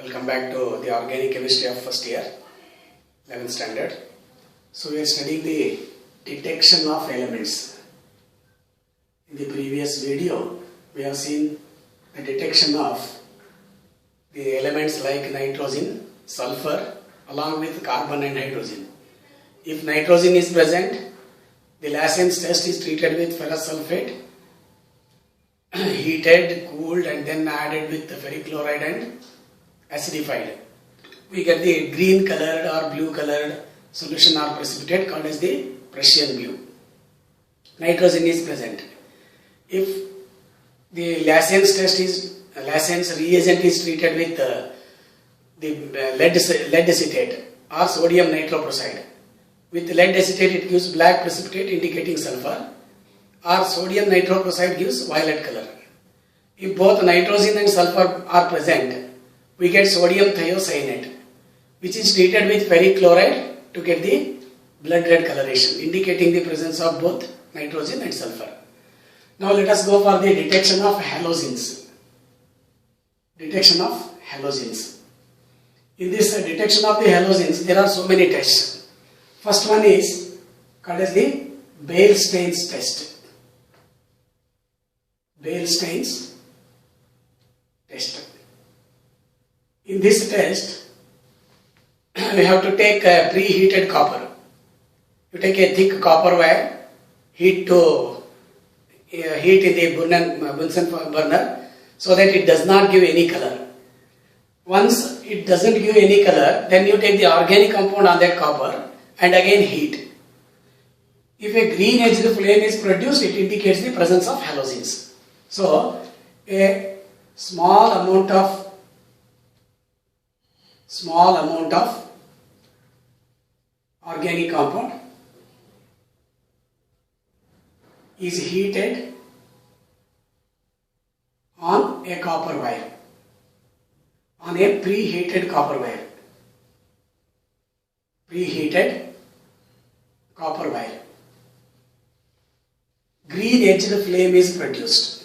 Welcome back to the organic chemistry of first year, 11th standard. So we are studying the detection of elements. In the previous video, we have seen the detection of the elements like nitrogen, sulfur along with carbon and hydrogen. If nitrogen is present, the Lassen's test is treated with ferrous sulfate, heated, cooled and then added with the ferric chloride and acidified. We get the green colored or blue colored solution or precipitate called as the Prussian blue. Nitrogen is present. If the Lassen's reagent is treated with the lead acetate or sodium nitroprusside. With lead acetate it gives black precipitate indicating sulfur, or sodium nitroprusside gives violet color. If both nitrogen and sulfur are present, we get sodium thiocyanate, which is treated with ferric chloride to get the blood red coloration, indicating the presence of both nitrogen and sulfur. Now let us go for the detection of halogens. Detection of halogens. In this detection of the halogens, there are so many tests. First one is called as the Beilstein's test. Beilstein's test. In this test, we have to take a preheated copper. You take a thick copper wire, heat in the Bunsen burner so that it does not give any color. Once it doesn't give any color, then you take the organic compound on that copper and again heat. If a green edged flame is produced, it indicates the presence of halogens. So, a small amount of organic compound is heated on a copper wire, on a preheated copper wire. Preheated copper wire. Green edged flame is produced.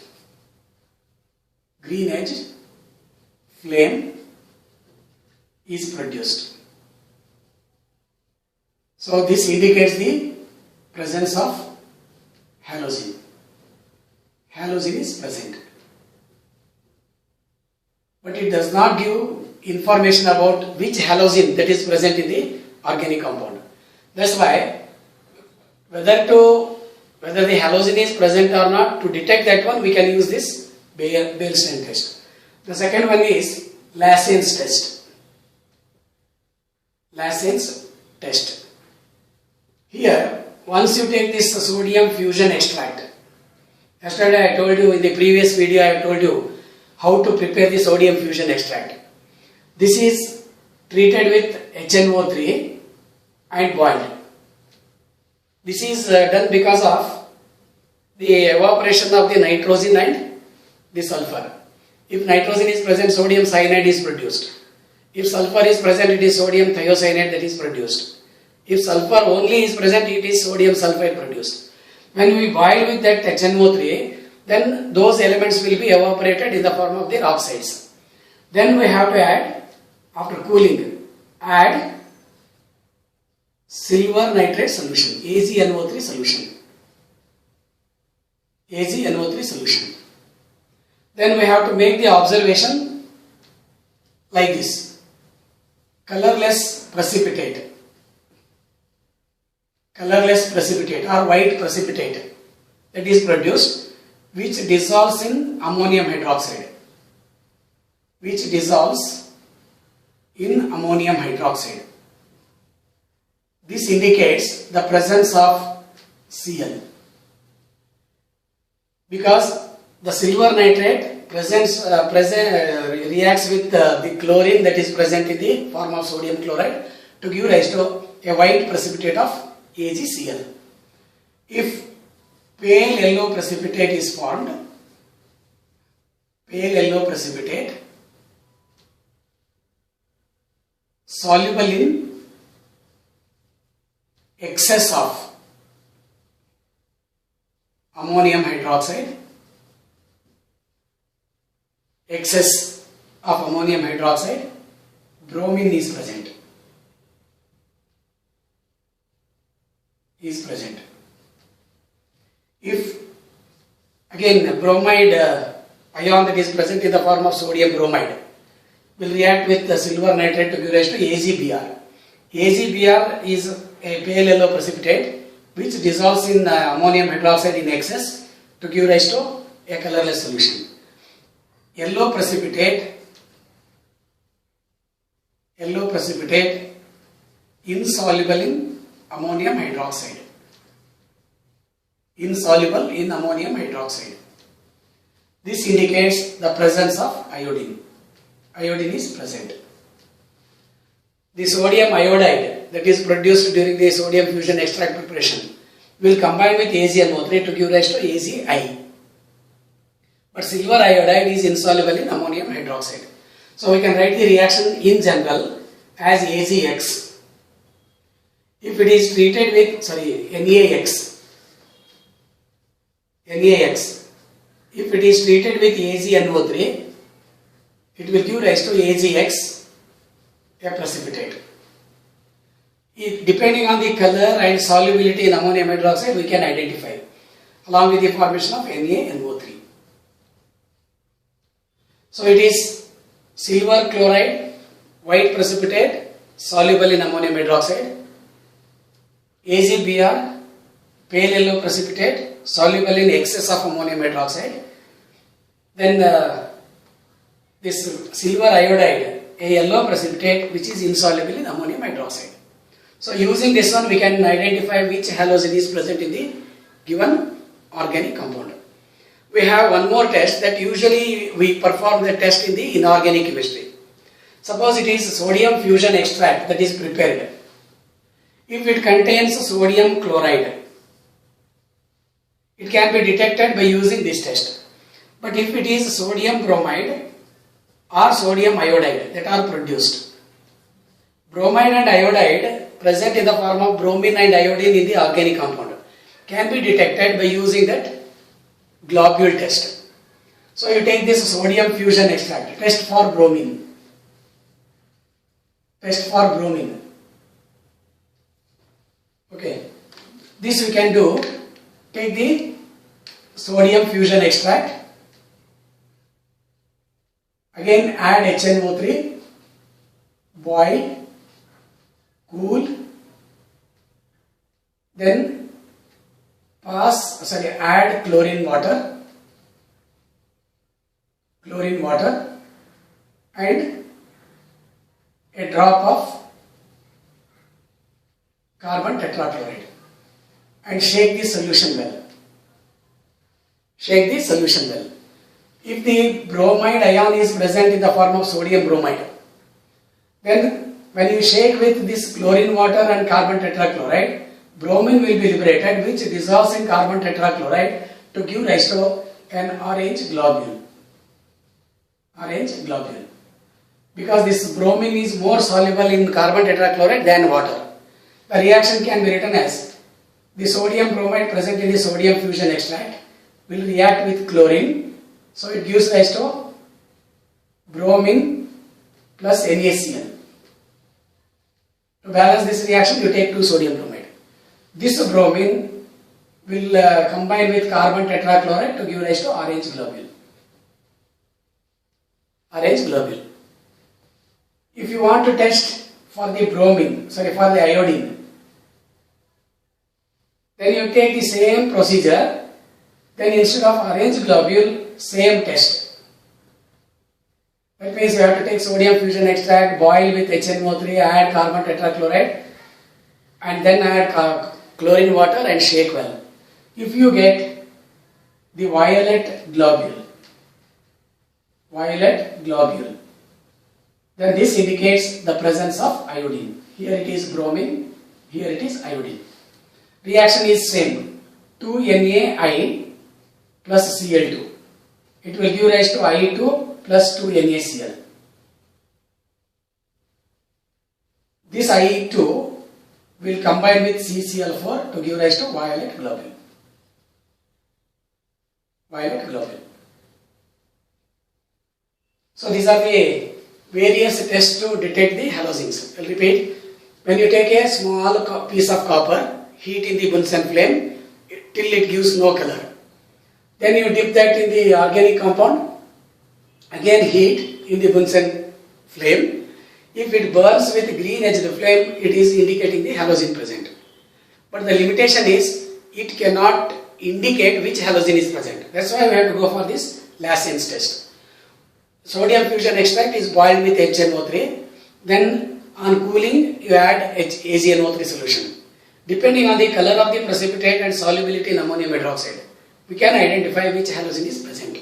Green edged flame is produced. So this indicates the presence of halogen. Halogen is present. But it does not give information about which halogen that is present in the organic compound. That's why whether the halogen is present or not, to detect that one we can use this Beilstein test. The second one is Lassen's test. Lassen's test. Here, once you take this sodium fusion extract, yesterday I told you in the previous video I told you how to prepare the sodium fusion extract. This is treated with HNO3 and boiled. This is done because of the evaporation of the nitrogen and the sulfur. If nitrogen is present, sodium cyanide is produced. If sulfur is present, it is sodium thiocyanate that is produced. If sulfur only is present, it is sodium sulfide produced. When we boil with that HNO3, then those elements will be evaporated in the form of the oxides. Then we have to add, after cooling, add silver nitrate solution, AgNO3 solution. AgNO3 solution. Then we have to make the observation like this. Colorless precipitate or white precipitate that is produced, which dissolves in ammonium hydroxide. This indicates the presence of Cl, because the silver nitrate reacts with the chlorine that is present in the form of sodium chloride to give rise to a white precipitate of AgCl. If pale yellow precipitate is formed, soluble in excess of ammonium hydroxide, excess of ammonium hydroxide bromine is present. Is present. If again bromide ion that is present in the form of sodium bromide will react with the silver nitrate to give rise to AgBr. AgBr is a pale yellow precipitate which dissolves in ammonium hydroxide in excess to give rise to a colorless solution. Yellow precipitate insoluble in ammonium hydroxide. Insoluble in ammonium hydroxide. This indicates the presence of iodine. Iodine is present. The sodium iodide that is produced during the sodium fusion extract preparation will combine with AgNO3 to give rise to AgI. But silver iodide is insoluble in ammonium hydroxide. So we can write the reaction in general as AgX. If it is treated with, NaX. If it is treated with AgNO3, it will give rise to AgX, a precipitate. Depending on the color and solubility in ammonium hydroxide, we can identify along with the formation of NaNO3. So it is silver chloride, white precipitate, soluble in ammonium hydroxide. AgBr, pale yellow precipitate, soluble in excess of ammonium hydroxide. Then this silver iodide, a yellow precipitate which is insoluble in ammonium hydroxide. So using this one we can identify which halogen is present in the given organic compound. We have one more test that usually we perform the test in the inorganic chemistry. Suppose it is sodium fusion extract that is prepared. If it contains sodium chloride, it can be detected by using this test. But if it is sodium bromide or sodium iodide that are produced, bromide and iodide present in the form of bromine and iodine in the organic compound can be detected by using that globule test. So you take this sodium fusion extract, test for bromine. Okay, this we can do. Take the sodium fusion extract, again add HNO3, boil, cool, then add chlorine water and a drop of carbon tetrachloride and shake the solution well. If the bromide ion is present in the form of sodium bromide, then when you shake with this chlorine water and carbon tetrachloride, bromine will be liberated which dissolves in carbon tetrachloride to give rise to an orange globule. Because this bromine is more soluble in carbon tetrachloride than water. The reaction can be written as the sodium bromide present in the sodium fusion extract will react with chlorine, so it gives rise to bromine plus NaCl. To balance this reaction, you take 2 sodium bromide. This bromine will combine with carbon tetrachloride to give rise to orange globule. If you want to test for the for the iodine, then you take the same procedure, then instead of orange globule, same test. That means you have to take sodium fusion extract, boil with HNO3, add carbon tetrachloride and then add chlorine water and shake well. If you get the violet globule, then this indicates the presence of iodine. Here it is bromine, here it is iodine. Reaction is same, 2NaI plus Cl2. It will give rise to I2 plus 2NaCl. This I2 will combine with CCl4 to give rise to violet globule. So these are the various tests to detect the halogens. I'll repeat. When you take a small piece of copper, heat in the Bunsen flame till it gives no color. Then you dip that in the organic compound, again heat in the Bunsen flame. If it burns with green edge of the flame, it is indicating the halogen present. But the limitation is, it cannot indicate which halogen is present. That's why we have to go for this Lassen's test. Sodium fusion extract is boiled with HNO3. Then on cooling, you add AgNO3 solution. Depending on the color of the precipitate and solubility in ammonium hydroxide, we can identify which halogen is present.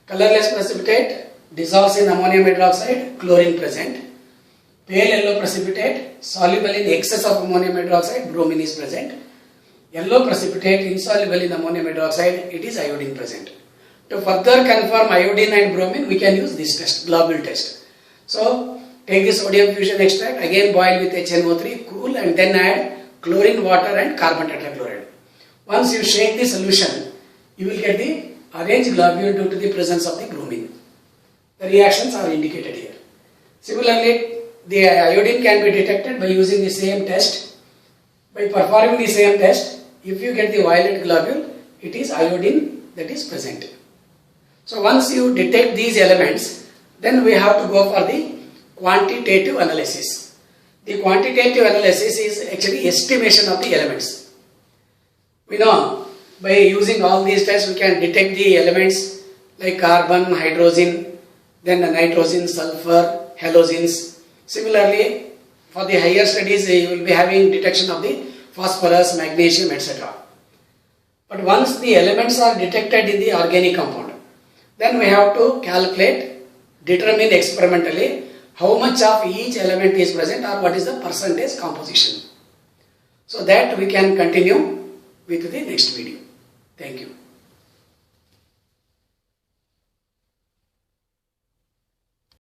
Colorless precipitate dissolves in ammonium hydroxide, chlorine present. Pale yellow precipitate soluble in excess of ammonium hydroxide, bromine is present. Yellow precipitate insoluble in ammonium hydroxide, it is iodine present. To further confirm iodine and bromine, we can use this test, globule test. So take the sodium fusion extract, again boil with HNO3, cool, and then add chlorine water and carbon tetrachloride. Once you shake the solution, you will get the orange globule due to the presence of the bromine. The reactions are indicated here. Similarly, the iodine can be detected by using the same test. By performing the same test, if you get the violet globule, it is iodine that is present. So once you detect these elements, then we have to go for the quantitative analysis. The quantitative analysis is actually estimation of the elements. We know by using all these tests we can detect the elements like carbon, hydrogen, then the nitrogen, sulfur, halogens. Similarly, for the higher studies you will be having detection of the phosphorus, magnesium, etc. But once the elements are detected in the organic compound, then we have to calculate, determine experimentally how much of each element is present or what is the percentage composition. So that we can continue with the next video. Thank you.